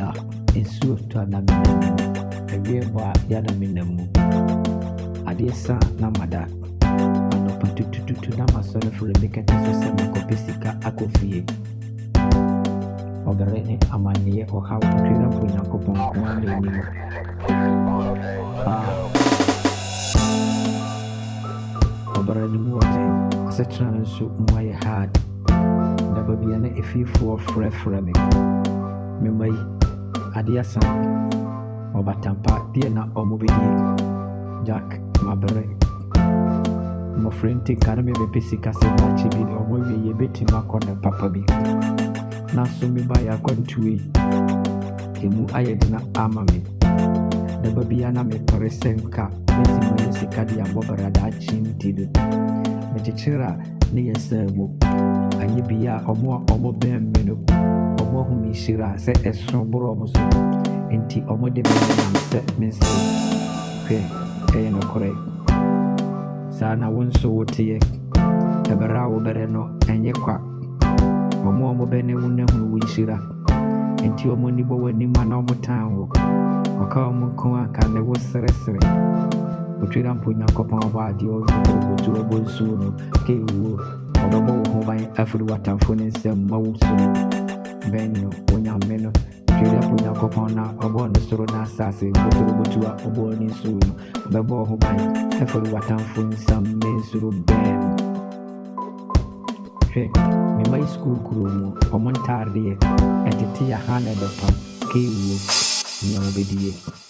ya nsuo tɔ na minamu ewie bɔ a ya na minamu adeɛ sa na mada anɔpa tutututu na masɔre firi mekɛtɛ so sɛ mekɔpɛ sika akɔ fie ɔbɛrɛ ne amanneɛ ɔhaw twɛra mpo Nyankopɔn nko a na anim ɔbɛrɛ ne mu wɔte asetena nso mu ayɛ hard na babia na ɛfiefoɔ frɛfrɛ me mema yi adeɛ asa ɔbatampa deɛ na ɔmo bɛdie Jack mabere mmɔfra nti ka na mebɛpɛ sika sɛ bakye bi ɔmo wie yɛbɛtumi akɔ ne papa bi na so meba yɛ akwantuo yi ɛmu ayɛ dena ama me na babia na mepɛre sɛ nka mɛtumi ayɛ sika de abɔ barada akye nti do mekyekyere a ne yɛ saa mu anyɛ bi a ɔmo bɛn me no ɔmo ahu me hyira sɛ ɛso borɔ ɔmo so nti ɔmo de me nam sɛ mense hwɛ ɛyɛ nokorɛ saa na wo nso woteɛ ɛbɛrɛ a wobɛrɛ no ɛnyɛ kwa ɔmo bɛne wo na hunu wo nhyira nti ɔmo ani bɔ w'anim a na ɔmo tan wo ɔka ɔmo nko anka ne wo seresere otwera mpo Nyankopɔn ɔbɔ adeɛ ɔbɔtu ɔbɔ nsuo no ka ɛwuo ɔbɛbɔ wo ho ban afiri w'atamfo ne nsɛm ma wo so no bɛn no wonyame no twera mpo Nyankopɔn na ɔbɔ ne soro na asase bɔtorobotu a ɔbɔ ne nsuo no ɔbɛbɔ wo ho ban afiri w'atamfo nsɛm ma nsuro bɛn hwɛ mema yi school kuro mu ɔmo ntaadeɛ ɛtete yɛ ha na ɛbɛpam ka ɛwuo nea wobɛdie